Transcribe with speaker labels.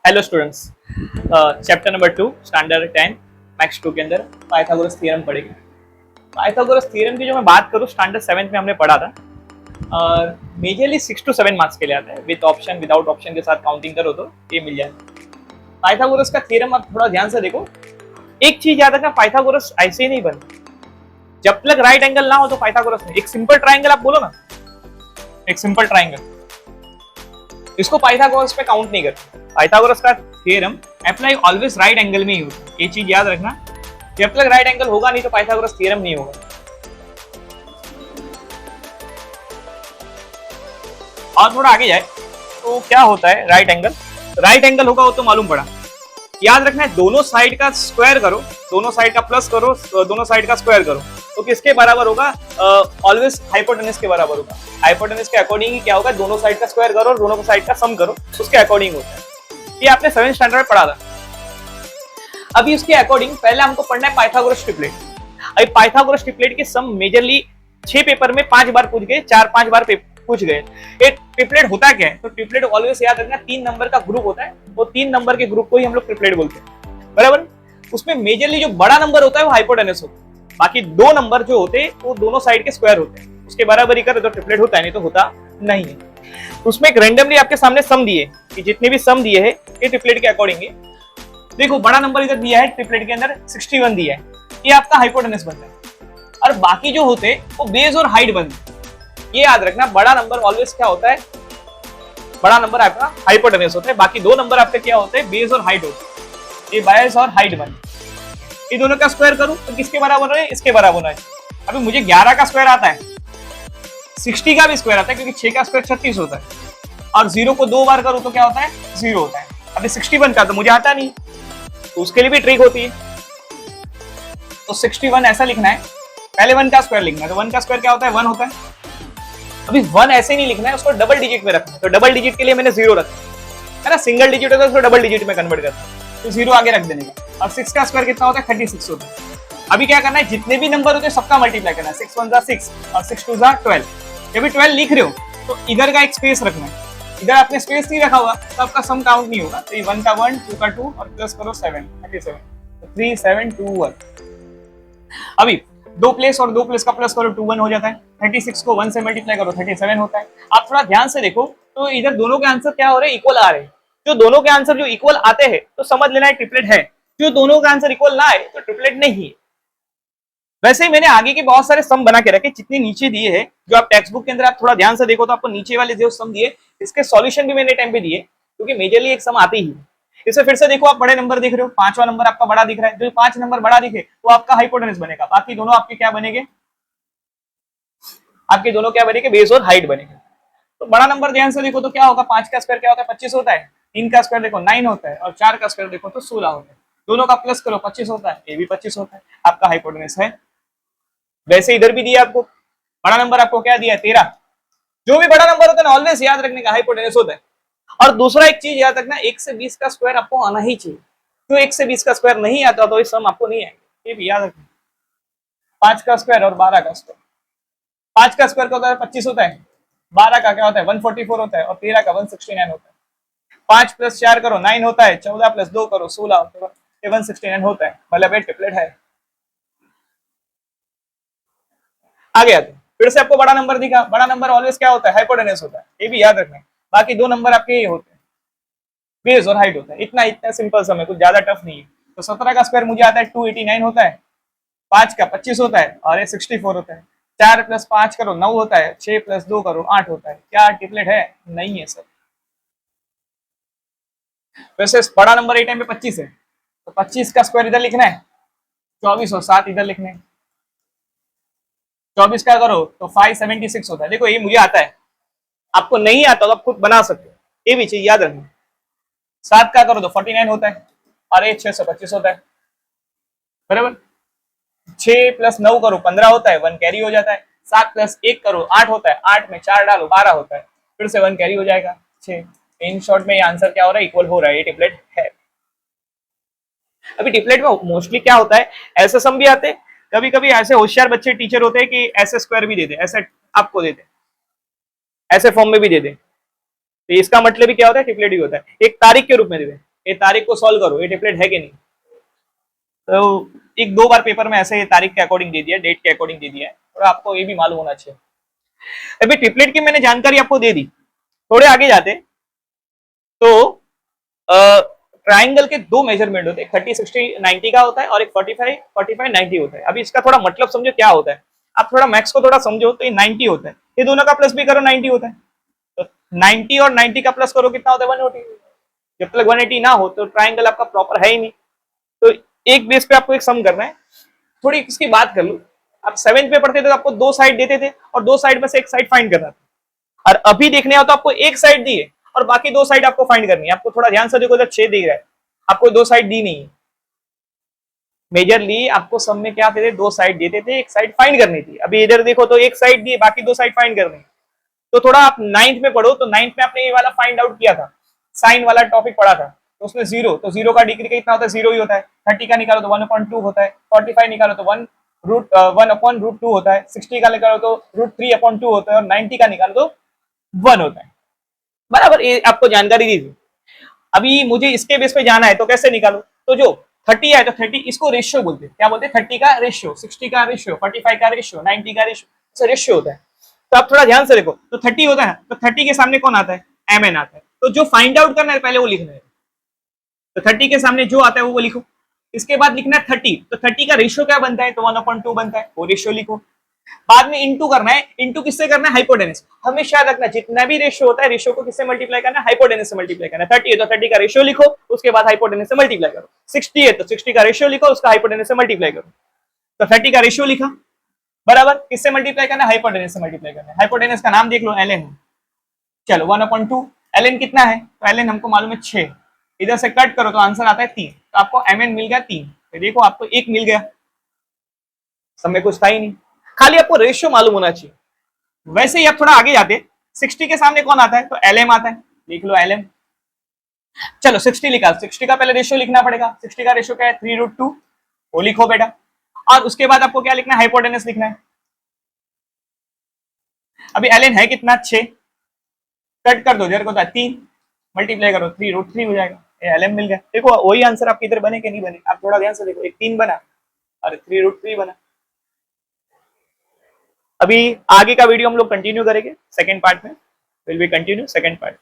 Speaker 1: Hello students, chapter number 2 standard 10 maths 2 के अंदर Pythagoras theorem पढ़ेंगे। पाइथागोरस थ्योरम की जो मैं बात करूँ स्टैंडर्ड 7 में हमने पढ़ा था और मेजरली 6 to 7 मार्क्स के लिए आता है। विद ऑप्शन विदाउट ऑप्शन के साथ काउंटिंग करो तो ये मिल जाए। पाइथागोरस का थ्योरम आप थोड़ा ध्यान से देखो। एक चीज याद रखना, पाइथागोरस ऐसे ही नहीं बनता। जब तक राइट एंगल ना हो तो पाइथागोरस नहीं। एक सिंपल ट्राइंगल आप बोलो ना, एक सिंपल ट्राइंगल, इसको पाइथागोरस पे काउंट नहीं करते। पाइथागोरस का theorem apply always right angle में ही होता है। ये चीज याद रखना, जब तक राइट एंगल होगा नहीं तो पाइथागोरस थ्योरम नहीं होगा। और थोड़ा आगे जाए तो क्या होता है राइट एंगल। राइट एंगल होगा वो तो मालूम पड़ा। याद रखना है, दोनों साइड का स्क्वायर करो, दोनों साइड का प्लस करो, दोनों साइड का स्क्वायर करो तो किसके बराबर होगा? ऑलवेज हाइपोटेनस के बराबर होगा। हाइपोटेनस के अकॉर्डिंग ही क्या होगा? दोनों साइड का स्क्वायर करो और दोनों साइड का सम करो, उसके अकॉर्डिंग होता है। ये आपने 7th स्टैंडर्ड में पढ़ा था। अभी उसके अकॉर्डिंग पहले हमको पढ़ना है पाइथागोरस ट्रिपलेट। अभी पाइथागोरस ट्रिपलेट के सम मेजरली 6 पेपर में 5 बार पूछ गए, 4-5 बार पूछ गए। एक ट्रिपलेट होता क्या है? तो ट्रिपलेट ऑलवेज याद रखना 3 नंबर का ग्रुप होता है, वो 3 नंबर के ग्रुप को ही हम लोग ट्रिपलेट बोलते हैं, बराबर। उसमें मेजरली जो बड़ा नंबर होता है वो हाइपोटेनस होता है, बाकी 2 नंबर जो होते हैं वो दोनों साइड के स्क्वायर होते हैं। उसके बराबर ही करे तो ट्रिपलेट होता है, नहीं तो होता नहीं है। उसमें एक रैंडमली आपके सामने सम दिए कि जितने भी सम दिए हैं ये ट्रिपलेट के अकॉर्डिंग है। देखो बड़ा नंबर इधर दिया है, ट्रिपलेट के अंदर 61 दिया है, ये आपका हाइपोटेनस बनता है। और बाकी जो होते हैं वो बेस और हाइट बनते हैं। ये याद रखना, बड़ा नंबर ऑलवेज क्या होता है? बड़ा नंबर आपका हाइपोटेनस होता है, बाकी 2 नंबर आपके क्या होते हैं? बेस और हाइट होते हैं। ये बेस और हाइट बनते हैं। ये दोनों का स्क्वायर करूं तो किसके बराबर है? इसके बराबर है। अभी मुझे 11 का स्क्वायर आता है, 60 का भी स्क्वायर आता है, क्योंकि 6 का स्क्वायर 36 होता है। और 0 को 2 बार करूं तो क्या होता है? 0 होता है। अभी 61 का तो मुझे आता नहीं, तो उसके लिए भी ट्रिक होती है। तो 61 ऐसा लिखना है, पहले 1 का स्क्वायर लिखना है। तो 1 का स्क्वायर क्या होता है? 1 होता है। अभी 1 ऐसे नहीं लिखना है, उसको डबल डिजिट में रखना है। तो डबल डिजिट के लिए मैंने 0 रखा है ना। सिंगल डिजिट होता है उसको डबल डिजिट में कन्वर्ट करना है, तो 0 आगे रख देने का। और 6 का स्क्वायर कितना होता है? 36 होता है। अभी क्या करना है? जितने भी नंबर होते हैं सबका मल्टीप्लाई करना है। 6 1 6 और 6 2 12। जब भी 12 लिख रहे हो तो इधर का एक स्पेस रखना है। इधर आपने स्पेस नहीं रखा हुआ तो आपका सम काउंट नहीं होगा। तो ये 1 का 1, 2 का 2 और प्लस करो 7, 37। 3 7 2 1। अभी 2 प्लेस और 2 प्लेस का प्लस करो, 2 1 हो जाता है। 36 को 1 से मल्टीप्लाई करो, 37 होता है। आप थोड़ा ध्यान से देखो तो इधर दोनों के आंसर क्या हो रहे हैं? इक्वल आ रहे हैं। जो दोनों के आंसर जो इक्वल आते हैं तो समझ लेना है ट्रिपलेट है। जो दोनों का आंसर इक्वल ना आए तो ट्रिपलेट नहीं है। वैसे ही मैंने आगे के बहुत सारे सम बना के रखे, जितने नीचे दिए हैं, जो आप टेक्स्ट बुक के अंदर आप थोड़ा ध्यान से देखो तो आपको नीचे वाले जो सम दिए इसके सॉल्यूशन भी मैंने टाइम पे दिए, क्योंकि मेजरली एक सम आते ही है। इसे फिर से देखो, आप बड़े नंबर देख रहे हो, 5वां नंबर आपका बड़ा दिख रहा है। जो 5 नंबर बड़ा दिखे वो आपका हाइपोटेनस बनेगा, बाकी दोनों आपके क्या बनेंगे? आपके दोनों क्या बनेंगे? बेस और हाइट बनेंगे। तो बड़ा नंबर ध्यान से देखो तो क्या होगा? 5 का स्क्वायर क्या होता है? 25 होता है। 3 का स्क्वायर देखो 9 होता है, और 4 का स्क्वायर देखो तो 16 होता है। दोनों का प्लस करो 25 होता है, ये भी 25 होता है। आपका हाइपोटेनस है। वैसे इधर भी दिया आपको, बड़ा नंबर आपको क्या दिया? 13। जो भी बड़ा नंबर होता है ना ऑलवेज याद रखने का हाइपोटेनस होता है। और दूसरा एक चीज याद रखना, 1 से 20 का स्क्वायर आपको आना ही चाहिए। जो 1 से 20 का स्क्वायर नहीं आता तो ये सम आपको नहीं आएगा, ये भी याद रखना। 5 का स्क्वायर और 12 का स्क्वायर। 5 का स्क्वायर क्या होता है? 25 होता है। 12 का क्या होता है? 144 होता है। और 13 का 169 होता है। 5 प्लस 4 करो 9 होता है। 14 प्लस 2 करो 16 होता है। 169 होता है। मतलब ट्रिपलेट है। आ गया तो फिर से आपको बड़ा नंबर दिखा। बड़ा नंबर ऑलवेज क्या होता है? हाइपोटेनस होता है, ये भी याद रखना। बाकी 2 नंबर आपके ये होते हैं, बेस और हाइट होता है। इतना इतना सिंपल सम है, कुछ ज्यादा टफ नहीं है। तो 17 का स्क्वायर मुझे आता है 289 होता है। 5 का 25 होता है और ये 64 होता है। 4 प्लस 5 करो 9 होता है। 6 प्लस 2 करो 8 होता है। क्या ट्रिपलेट है? नहीं है सर। वैसे बड़ा नंबर ए टाइम पे 25 है, तो 25 का स्क्वायर इधर लिखना है, 24 और 7 इधर लिखने हैं। 24 का करो तो 576 होता है। देखो ये मुझे आता है, आपको नहीं आता तो आप खुद बना सकते हो, ये भी चीज याद रखना। 7 का करो तो 49 होता है, और ये 625 होता है, बराबर। 6 प्लस 9 करो 15 होता है, 1 कैरी हो जाता है। 7 प्लस 1 करो 8 होता है। 8 में 4 डालो 12 होता है, फिर से 1 कैरी हो जाएगा 6। इन शॉर्ट में ये आंसर क्या हो रहा है? इक्वल हो रहा है, ये ट्रिपलेट है। अभी ट्रिपलेट में मोस्टली क्या होता है, ऐसे सम भी आते, कभी कभी ऐसे होशियार बच्चे टीचर होते हैं कि ऐसे स्क्वायर भी देते, ऐसे आपको देते, ऐसे फॉर्म में भी दे दे। तो इसका मतलब भी क्या होता है? ट्रिपलेट ही होता है। एक तारीख के रूप में देते, ये तारीख को सॉल्व करो, ये ट्रिपलेट है कि नहीं। तो एक दो बार पेपर में ऐसे तारीख के अकॉर्डिंग दे दिया, डेट के अकॉर्डिंग दे दिया है, और आपको ये भी मालूम होना चाहिए। अभी ट्रिपलेट की मैंने जानकारी आपको दे दी। थोड़े आगे जाते तो ट्राइंगल के दो मेजरमेंट होते हैं, 30 60 90 का होता है और एक 45 45 90 होता है। अभी इसका थोड़ा मतलब समझो क्या होता है, आप थोड़ा मैथ्स को थोड़ा समझो तो ये 90 होता है, ये दोनों का प्लस भी करो 90 होता है। तो 90 और 90 का प्लस करो कितना होता है 180। जब तक 180 ना हो तो ट्राइंगल आपका प्रॉपर है ही नहीं। तो एक बेस पे आपको एक सम करना है। थोड़ी इसकी बात कर लो, आप 7th पे पढ़ते थे तो आपको दो साइड देते थे और दो साइड में से एक साइड फाइंड करना था, और अभी देखने हो तो आपको एक साइड दी है और बाकी दो साइड आपको फाइंड करनी है। आपको थोड़ा ध्यान से देखो, जब 6 दिख रहा है आपको दो साइड दी नहीं है। मेजरली आपको सब में क्या थे, दो साइड देते थे, एक साइड फाइंड करनी थी। अभी इधर देखो तो एक साइड दी, बाकी दो साइड फाइंड करनी। तो थोड़ा आप 9th में पढ़ो, तो 9th में आपने ये वाला फाइंड आउट किया था, साइन वाला टॉपिक पढ़ा था। तो उसमें जीरो, तो जीरो का डिग्री कितना होता है, जीरो ही होता है। 30 का निकालो तो 1/2 होता है, 45 निकालो तो 1/√2 होता है, 60 का निकालो तो √3/2 होता है, और 90 का निकालो तो 1 होता है। बराबर, ये आपको जानकारी दी थी। अभी मुझे इसके बेस पे जाना है तो कैसे निकालू, तो जो 30 है तो 30 इसको रेशियो बोलते हैं। क्या बोलते हैं, 30 का रेशियो, 60 का रेशियो, 45 का रेशियो, 90 का रेशियो, रेशियो होता है। तो आप थोड़ा ध्यान से देखो, तो 30 होता है तो 30 के सामने कौन आता है, mn आता है। तो जो फाइंड आउट करना है पहले वो लिखना है। तो 30 के सामने जो आता है वो लिखो। इसके बाद लिखना है 30, तो 30 का रेशियो क्या बनता है, तो 1/2 बनता है, वो रेशियो लिखो। बाद में इंटू करना है, इंटू किससे करना है, हाइपोटेनस। हमेशा याद रखना, जितना भी रेशियो होता है रेशियो को किससे मल्टीप्लाई करना है, हाइपोटेनस से मल्टीप्लाई करना है। 30 है तो 30 का रेशियो लिखो, उसके बाद हाइपोटेनस से मल्टीप्लाई करो। 60 है तो 60 का रेशियो लिखो, उसका हाइपोटेनस से मल्टीप्लाई करो। तो 30 का रेशियो लिखा, बराबर, किससे मल्टीप्लाई करना है, हाइपोटेनस से मल्टीप्लाई करना है। हाइपोटेनस का नाम देख लो, एलएन। चलो 1/2, एलएन कितना है, तो एलएन हमको मालूम है 6, इधर से कट करो तो आंसर आता है 3, तो आपको एमएन मिल गया 3। तो देखो आपको 1 मिल गया, समय कुछ था ही नहीं, खाली आपको रेशियो मालूम होना चाहिए। वैसे ही आप थोड़ा आगे जाते, 60 के सामने कौन आता है, तो एलएम आता है, लिख लो एलएम। चलो 60 लिखा, 60 का पहले रेशियो लिखना पड़ेगा। 60 का रेशियो क्या है, 3√2, वो लिखो बेटा। और उसके बाद आपको क्या लिखना है, हाइपोटेनस लिखना है। अभी एलएन है कितना, 6, कट कर दो, इधर को 3 मल्टीप्लाई करो, 3√3 हो जाएगा, ये एलएम मिल गया। देखो वही आंसर आपके इधर बने कि नहीं बने, आप थोड़ा ध्यान से देखो, एक 3 बना और 3√3 बना। अभी आगे का वीडियो हम लोग कंटिन्यू करेंगे सेकंड पार्ट में, will be continue second part.